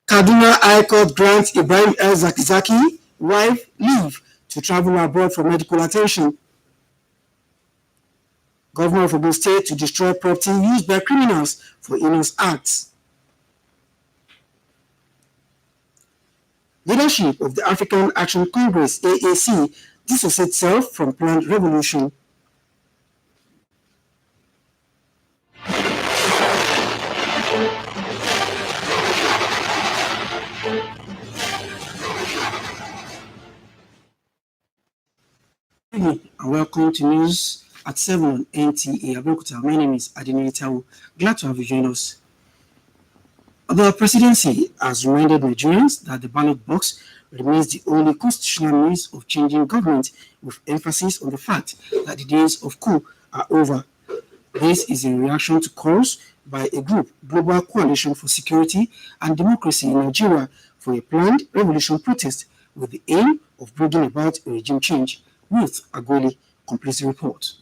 Kaduna High Court grants Ibrahim El-Zakzaky wife leave to travel abroad for medical attention. Governor of Ogun State to destroy property used by criminals for heinous acts. Leadership of the African Action Congress, AAC, dissociates itself from planned revolution. Good evening and welcome to News at 7 on Nta Abeokuta. My name is Nta Abeokuta. Glad to have you join us. The presidency has reminded Nigerians that the ballot box remains the only constitutional means of changing government, with emphasis on the fact that the days of coup are over. This is in reaction to calls by a group, Global Coalition for Security and Democracy in Nigeria, for a planned revolution protest with the aim of bringing about a regime change. Ruth Agoli completes the report.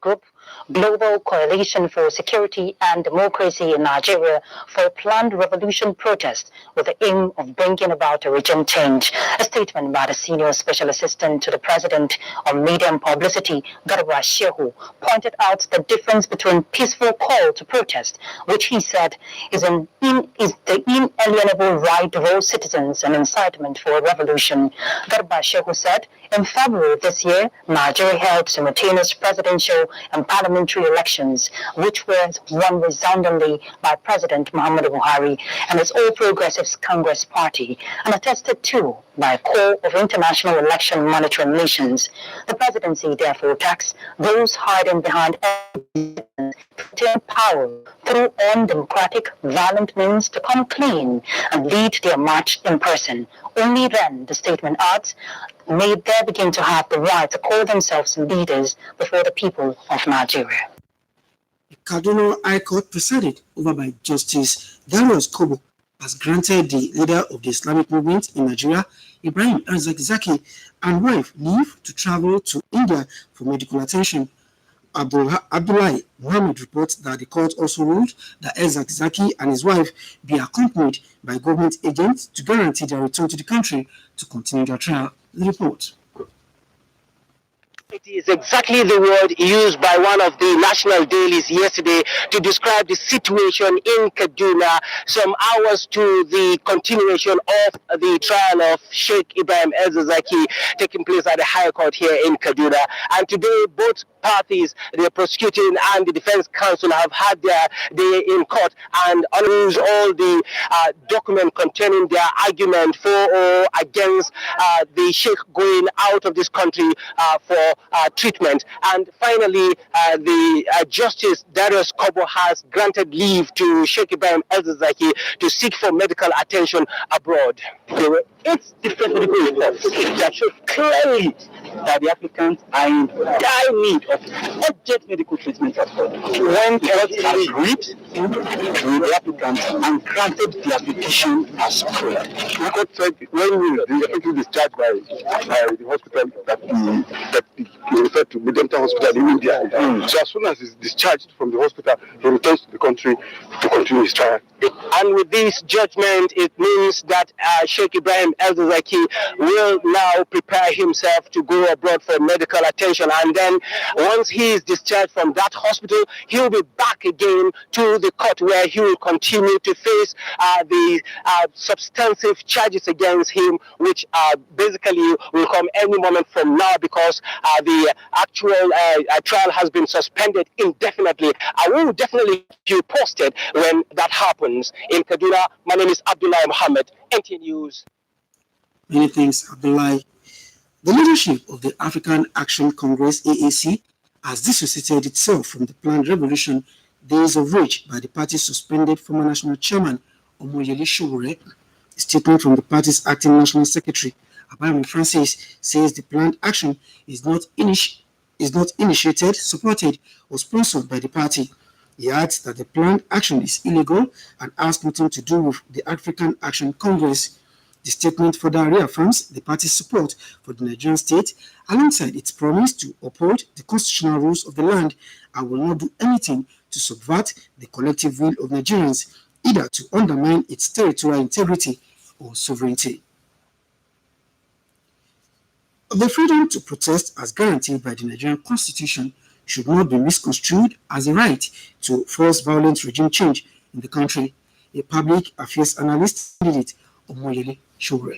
Group, Global Coalition for Security and Democracy in Nigeria, for a planned revolution protest with the aim of bringing about a regime change. A statement by the Senior Special Assistant to the President on Media and Publicity, Garba Shehu, pointed out the difference between peaceful call to protest, which he said is the inalienable right of all citizens, and incitement for a revolution. Garba Shehu said, in February this year, Nigeria held simultaneous presidential and parliamentary elections, which were won resoundingly by President Muhammadu Buhari and his All Progressives Congress Party, and attested to by a core of international election monitoring missions. The presidency therefore taxed those hiding behind power through undemocratic, violent means to come clean and lead their march in person. Only then, the statement adds, may they begin to have the right to call themselves leaders before the people of Nigeria. The Kaduna High Court, presided over by Justice Darius Kobo, has granted the leader of the Islamic movement in Nigeria, Ibrahim El-Zakzaky, and wife leave to travel to India for medical attention. Abdullahi Muhammad reports that the court also ruled that El-Zakzaky and his wife be accompanied by government agents to guarantee their return to the country to continue their trial. The report. It is exactly the word used by one of the national dailies yesterday to describe the situation in Kaduna, some hours to the continuation of the trial of Sheikh Ibrahim El-Zakzaky taking place at the High Court here in Kaduna. And today, both parties, the prosecuting and the defense counsel, have had their day in court and unused all the document containing their argument for or against the Sheikh going out of this country for treatment. And finally, the Justice Darius Kobo has granted leave to Sheikh Ibrahim El-Zakzaky to seek for medical attention abroad. There were 8 different medical reports that show clearly that the applicants are in dire need of urgent medical treatment abroad. When the court agreed with the applicants and granted the application as per. The court said when the applicant is discharged by the hospital that he referred to Medenta Hospital in India. So as soon as he's discharged from the hospital, he returns to the country to continue his trial. And with this judgment, it means that Sheikh Ibrahim El-Zakzaky will now prepare himself to go abroad for medical attention. And then once he is discharged from that hospital, he will be back again to the court where he will continue to face the substantive charges against him, which basically will come any moment from now because the actual trial has been suspended indefinitely. I will definitely keep you posted when that happens. In Kaduna, my name is Abdullahi Muhammad, NT News. Many thanks, Abdullahi. The leadership of the African Action Congress, AAC, has dissociated itself from the planned revolution, days of which by the party suspended former national chairman Omoyele Sowore. A statement from the party's acting national secretary, Abayomi Francis, says the planned action is not initiated, supported, or sponsored by the party. He adds that the planned action is illegal and has nothing to do with the African Action Congress. The statement further reaffirms the party's support for the Nigerian state alongside its promise to uphold the constitutional rules of the land and will not do anything to subvert the collective will of Nigerians, either to undermine its territorial integrity or sovereignty. The freedom to protest as guaranteed by the Nigerian Constitution should not be misconstrued as a right to force violent regime change in the country, a public affairs analyst candidate Omoyele Shore.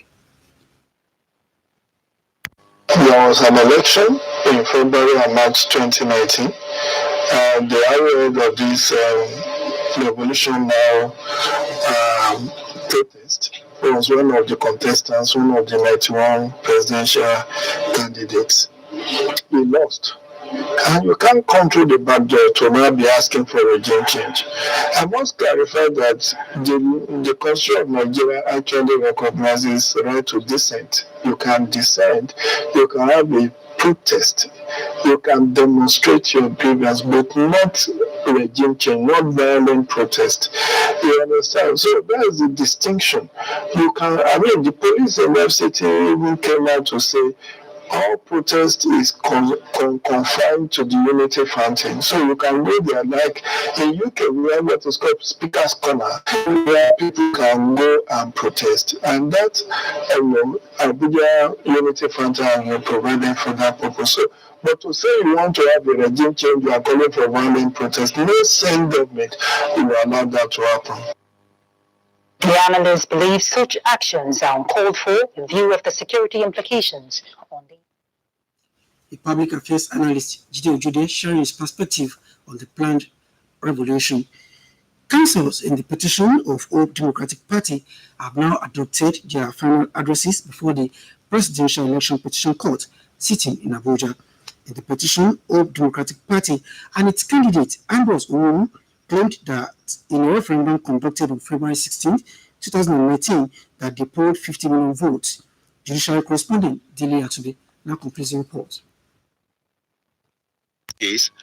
There was an election in February and March 2019, and the arrowhead of this revolution now protest was one of the contestants, one of the 91 presidential candidates. He lost. And you can't come through the back door to now be asking for regime change. I must clarify that the Constitution of Nigeria actually recognizes the right to dissent. You can dissent, you can have a protest, you can demonstrate your grievance, but not regime change, not violent protest. You understand? So that's the distinction. The police in FCT even came out to say all protest is confined to the Unity Fountain. So you can go there, like in UK, we have what is called Speaker's Corner, where people can go and protest. And that, Abuja Unity Fountain will provide them for that purpose. So, but to say you want to have a regime change, you are calling for violent protest, no sane government will allow that to happen. The analysts believe such actions are uncalled for in view of the security implications on the public affairs analyst Jide Ojude sharing his perspective on the planned revolution. Councils in the petition of Hope Democratic Party have now adopted their final addresses before the Presidential Election Petition Court sitting in Abuja. In the petition, Hope Democratic Party and its candidate Ambrose Owuru claimed that in a referendum conducted on February 16, 2019, that they polled 50 million votes. Judiciary correspondent Dele Atubi now completes the report.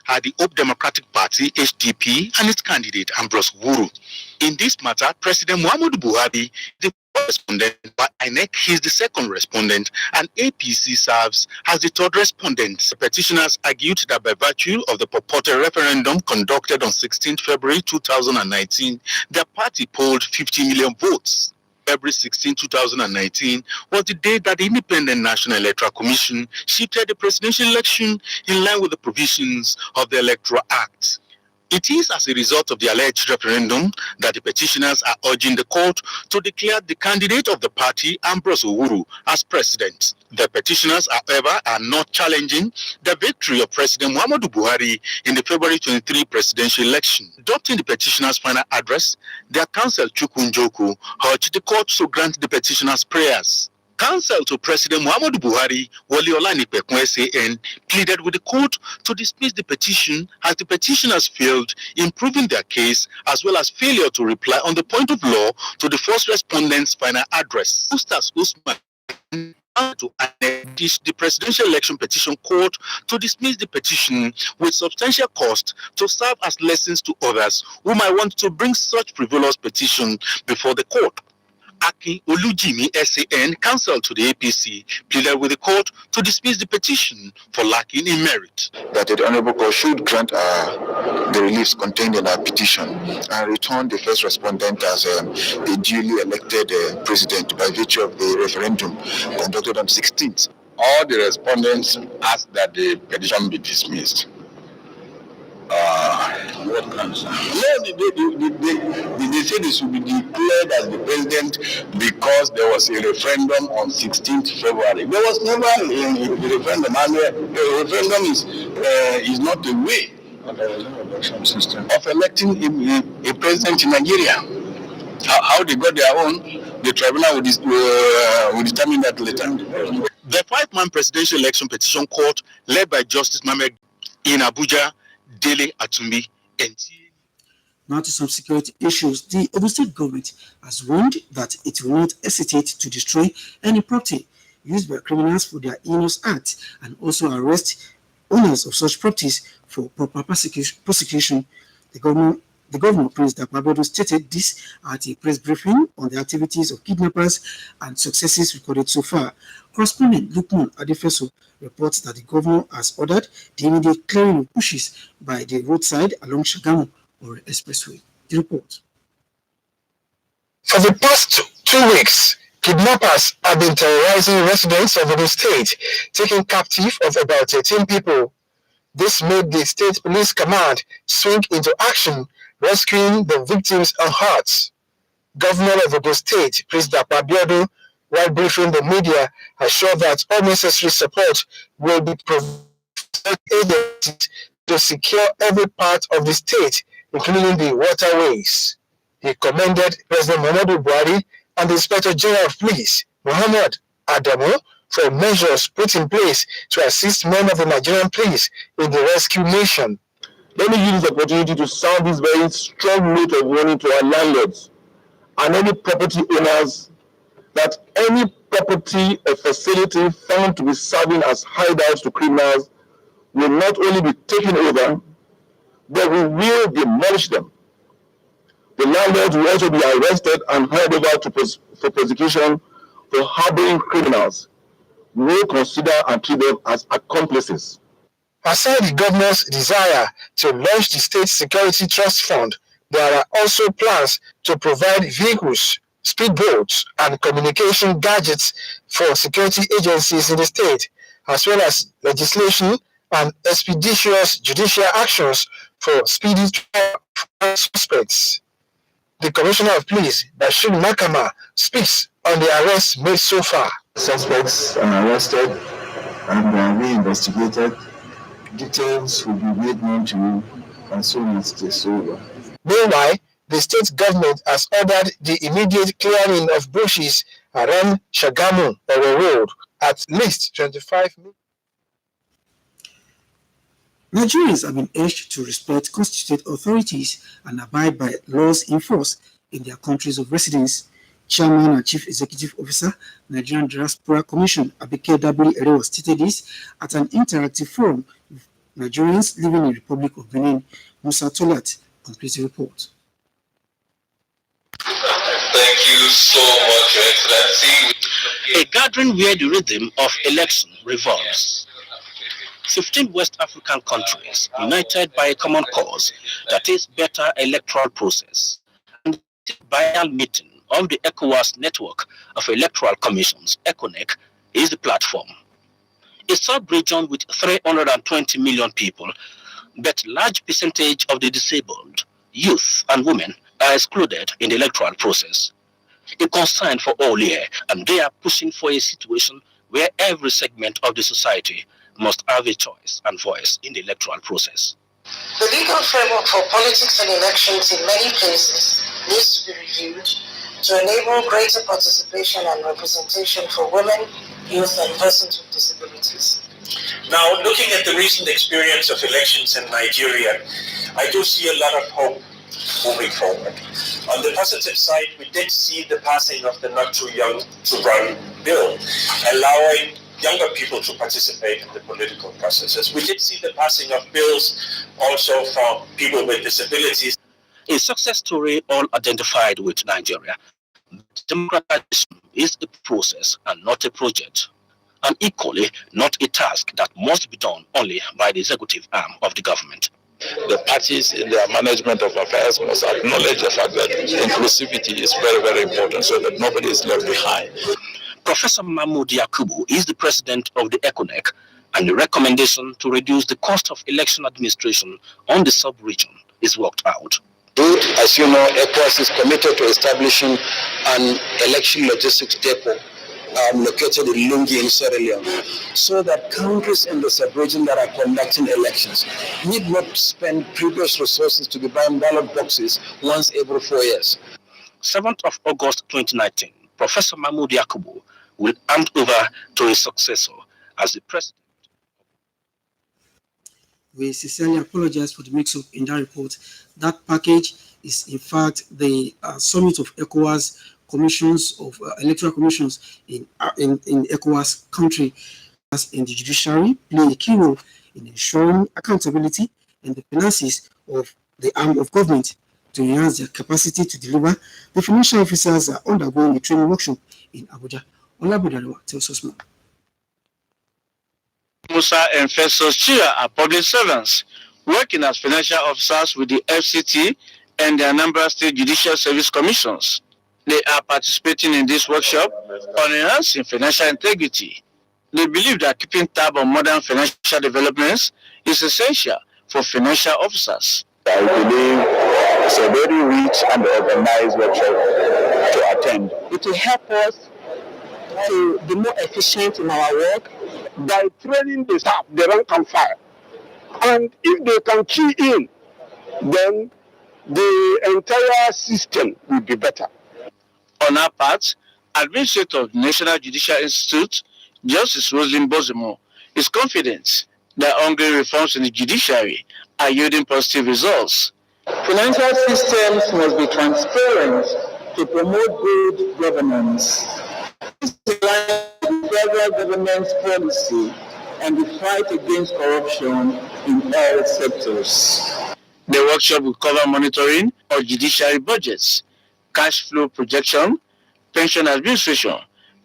Had the Hope Democratic Party, HDP, and its candidate Ambrose Owuru. In this matter, President Muhammadu Buhari, the respondent, but INEC is the second respondent, and APC serves as the third respondent. The petitioners argued that by virtue of the purported referendum conducted on 16 February 2019, their party polled 50 million votes. February 16, 2019 was the day that the Independent National Electoral Commission shifted the presidential election in line with the provisions of the Electoral Act. It is as a result of the alleged referendum that the petitioners are urging the court to declare the candidate of the party, Ambrose Owuru, as president. The petitioners, however, are not challenging the victory of President Muhammadu Buhari in the February 23 presidential election. Adopting the petitioners' final address, their counsel Chukwu Njoku urged the court to grant the petitioners' prayers. Counsel to President Muhammadu Buhari, Wole Olanipekun SAN, pleaded with the court to dismiss the petition as the petitioners failed in proving their case, as well as failure to reply on the point of law to the first respondent's final address. Ustaz Usman to annex the presidential election petition court to dismiss the petition with substantial cost to serve as lessons to others who might want to bring such frivolous petition before the court. Akin Olujimi SAN, counsel to the APC, pleaded with the court to dismiss the petition for lacking in merit. That the Honorable Court should grant the reliefs contained in our petition and return the first respondent as a duly elected president by virtue of the referendum conducted on 16th. All the respondents asked that the petition be dismissed. What comes? No, they said it should be declared as the president because there was a referendum on 16th February. There was never a referendum, and the referendum is not a way of electing a president in Nigeria. How they got their own, the tribunal will determine that later. The five-man presidential election petition court, led by Justice Mohammed in Abuja, Dele Atubi, Nta. Now to some security issues. The Ogun State government has warned that it will not hesitate to destroy any property used by criminals for their heinous acts and also arrest owners of such properties for proper prosecution. The government The governor, Prince Nta Abeokuta, stated this at a press briefing on the activities of kidnappers and successes recorded so far. Correspondent Lukman Adefeso reports that the governor has ordered the immediate clearing of bushes by the roadside along Shagamu or Expressway. The report. For the past 2 weeks, kidnappers have been terrorizing residents of the state, taking captive of about 13 people. This made the state police command swing into action, rescuing the victims unhurt. Governor of Ogun State, Prince Nta Abeokuta, while briefing the media, assured that all necessary support will be provided for agencies to secure every part of the state, including the waterways. He commended President Muhammadu Buhari and the Inspector General of Police, Muhammad Adamu, for measures put in place to assist men of the Nigerian police in the rescue mission. Let me use this opportunity to sound this very strong note of warning to our landlords and any property owners that any property or facility found to be serving as hideouts to criminals will not only be taken over, but we will demolish them. The landlords will also be arrested and handed over for prosecution for harboring criminals. We will consider and treat them as accomplices. Aside the governor's desire to launch the State Security Trust Fund, there are also plans to provide vehicles, speedboats, and communication gadgets for security agencies in the state, as well as legislation and expeditious judicial actions for speedy trial of suspects. The Commissioner of Police, Bashir Makama, speaks on the arrests made so far. Suspects are arrested and are reinvestigated. Details will be made known to you as soon as it is over. Meanwhile, the state government has ordered the immediate clearing of bushes around Shagamu Owo Road, at least 25 meters. Nigerians have been urged to respect constituted authorities and abide by laws in force in their countries of residence. Chairman and Chief Executive Officer, Nigerian Diaspora Commission, Abike Dabiri Erewa, stated this at an interactive forum with Nigerians living in the Republic of Benin. Musa Tolat completes the report. Thank you so much, Your Excellency. A gathering where the rhythm of election revolves. 15 West African countries united by a common cause, that is better electoral process, and the biennial meeting of the ECOWAS network of electoral commissions, ECONEC, is the platform. A sub-region with 320 million people, but large percentage of the disabled, youth and women are excluded in the electoral process. A concern for all here, and they are pushing for a situation where every segment of the society must have a choice and voice in the electoral process. The legal framework for politics and elections in many places needs to be reviewed to enable greater participation and representation for women, youth, and persons with disabilities. Now, looking at the recent experience of elections in Nigeria, I do see a lot of hope moving forward. On the positive side, we did see the passing of the Not Too Young to Run bill, allowing younger people to participate in the political processes. We did see the passing of bills also for people with disabilities. A success story all identified with Nigeria. Democratization is a process and not a project, and equally not a task that must be done only by the executive arm of the government. The parties in their management of affairs must acknowledge the fact that inclusivity is very, very important so that nobody is left behind. Professor Mahmoud Yakubu is the president of the ECONEC, and the recommendation to reduce the cost of election administration on the sub-region is worked out. As you know, ECOWAS is committed to establishing an election logistics depot located in Lungi in Sierra Leone, so that countries in the sub-region that are conducting elections need not spend previous resources to be buying ballot boxes once every 4 years. 7th of August 2019, Professor Mahmoud Yakubu will hand over to his successor as the president. We sincerely apologize for the mix-up in that report. That package is, in fact, the summit of ECOWAS commissions of electoral commissions in ECOWAS country, as in the judiciary, play a key role in ensuring accountability and the finances of the arm of government. To enhance their capacity to deliver, the financial officers are undergoing a training workshop in Abuja. Olabodariwa tells us more. Musa and Festus Chia are public servants working as financial officers with the FCT and the Anambra State Judicial Service Commissions. They are participating in this workshop on enhancing financial integrity. They believe that keeping tab on modern financial developments is essential for financial officers. I believe it's a very rich and organized workshop to attend. It will help us to be more efficient in our work by training the staff, the rank and file. And if they can key in, then the entire system will be better. On our part, Administrator of the National Judicial Institute, Justice Roslyn Bozimo, is confident that ongoing reforms in the judiciary are yielding positive results. Financial systems must be transparent to promote good governance. This aligns with federal government's policy and the fight against corruption in all sectors. The workshop will cover monitoring of judiciary budgets, cash flow projection, pension administration,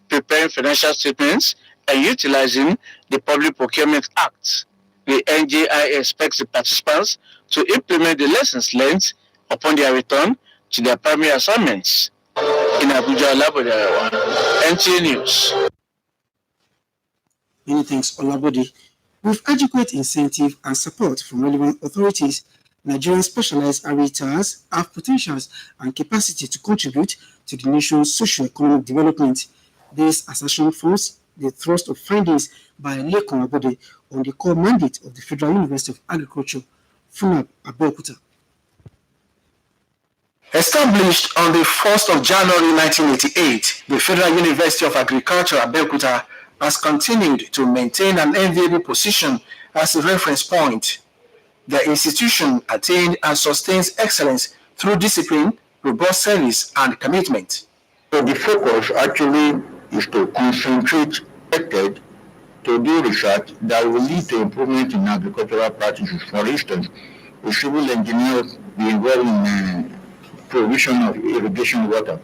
preparing financial statements, and utilizing the Public Procurement Act. The NJI expects the participants to implement the lessons learned upon their return to their primary assignments. In Abuja, Olabodariwa, NTA News. Many thanks, Olabode. With adequate incentive and support from relevant authorities, Nigerian specialized areas have potentials and capacity to contribute to the nation's socio-economic development. This assertion forms the thrust of findings by Nta Abeokuta on the core mandate of the Federal University of Agriculture, Nta Abeokuta. Established on the 1st of January 1988, the Federal University of Agriculture, Abeokuta, has continued to maintain an enviable position as a reference point. The institution attained and sustains excellence through discipline, robust service, and commitment. So the focus actually is to concentrate to do research that will lead to improvement in agricultural practices. For instance, a civil engineer will be involved in provision of irrigation water,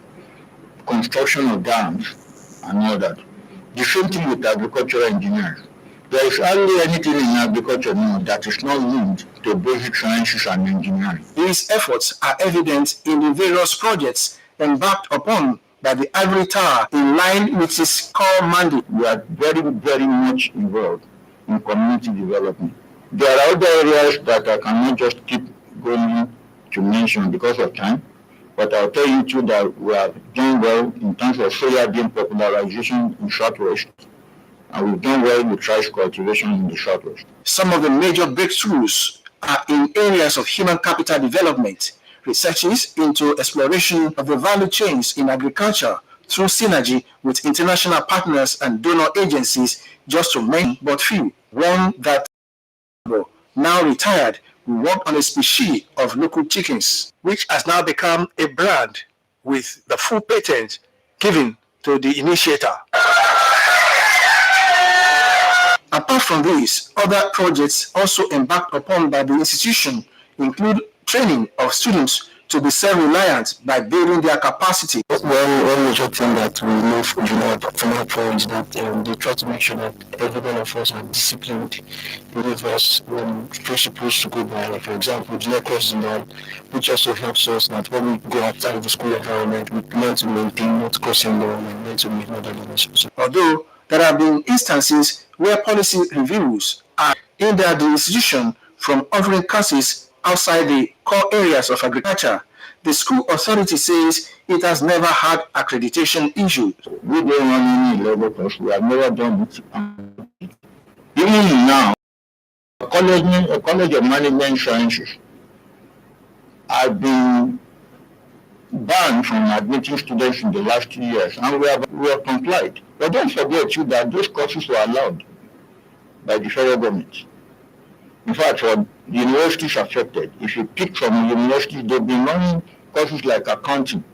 construction of dams, and all that. The same thing with agricultural engineers. There is hardly anything in agriculture now that is not linked to basic sciences and engineering. These efforts are evident in the various projects embarked upon by the Ivory Tower in line with its core mandate. We are very, very much involved in community development. There are other areas that I cannot just keep going to mention because of time, but I'll tell you too that we are doing well in terms of soya bean popularization in Southwest. And we've done well with rice cultivation in the Southwest. Some of the major breakthroughs are in areas of human capital development, researches into exploration of the value chains in agriculture through synergy with international partners and donor agencies, just to mention but few. One that, now retired, worked on a species of local chickens, which has now become a brand with the full patent given to the initiator. Apart from this, other projects also embarked upon by the institution include training of students to be self-reliant by building their capacity. One major thing that we know from Junior is that they try to make sure that every one of us are disciplined. They give us principles to go by. Like for example, Junior courses now, which also helps us that when we go outside of the school environment, we learn to maintain not crossing law and learn to make other limits. Although there have been instances where policy reviews are hindered the institution from offering courses outside the core areas of agriculture, the school authority says it has never had accreditation issues. We don't run any level course. We have never done it. Even now, a college of management sciences have been banned from admitting students in the last 2 years, and we have complied. But don't forget too that those courses were allowed by the federal government. In fact, for the universities affected, if you pick from universities, they've been running courses like accounting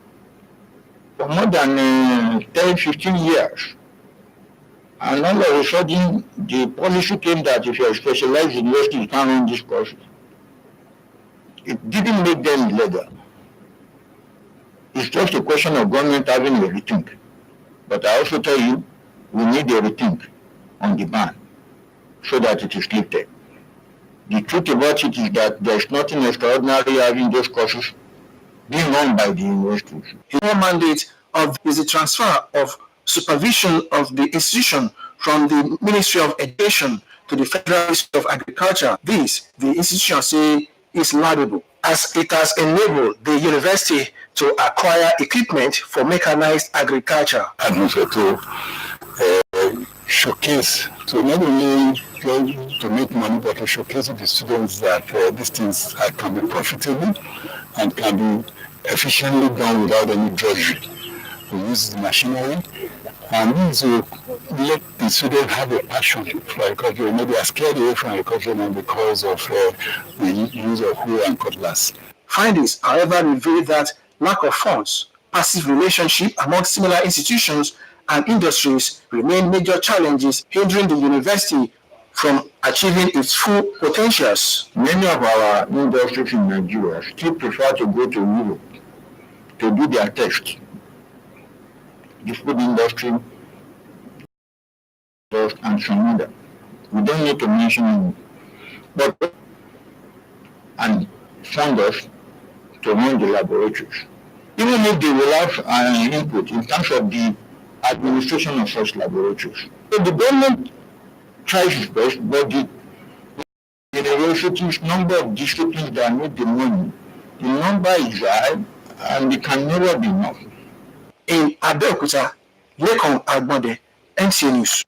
for more than 10, 15 years. And all of a sudden, the policy came that if you're a specialized university, you can't run these courses. It didn't make them illegal. It's just a question of government having a rethink. But I also tell you, we need a rethink on the ban so that it is lifted. The truth about it is that there's nothing extraordinary having those courses being run by the universities. One mandate is the transfer of supervision of the institution from the Ministry of Education to the Federal Ministry of Agriculture. This, the institution say, is laudable, as it has enabled the university to acquire equipment for mechanized agriculture. Administrative showcase to not only to make money, but to showcase to the students that these things can be profitable and can be efficiently done without any drudgery. We use the machinery, and this will let the students have a passion for agriculture. Maybe are scared away from agriculture now because of the use of hoe and cutlass. Findings, however, reveal that lack of funds, passive relationship among similar institutions and industries remain major challenges hindering the university from achieving its full potentials. Many of our industries in Nigeria still prefer to go to Europe to do their test. The food industry and some other. We don't need to mention them, but and fund us to run the laboratories. Even if they will have an input in terms of the administration of such laboratories. So the government tries its best, but the universities' number of disciplines that need the money, the number is high and it can never be enough. In Abeokuta, Lekon Agbonde, NTA News.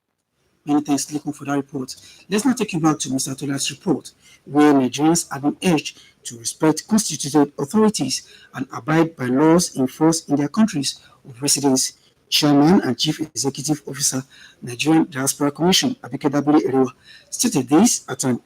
Many thanks, Lekon, for that report. Let's now take you back to Mr. Tola's report, where Nigerians have been urged to respect constituted authorities and abide by laws enforced in their countries of residence. Chairman and Chief Executive Officer, Nigerian Diaspora Commission, Abike Dabiri Erewa, stated this at an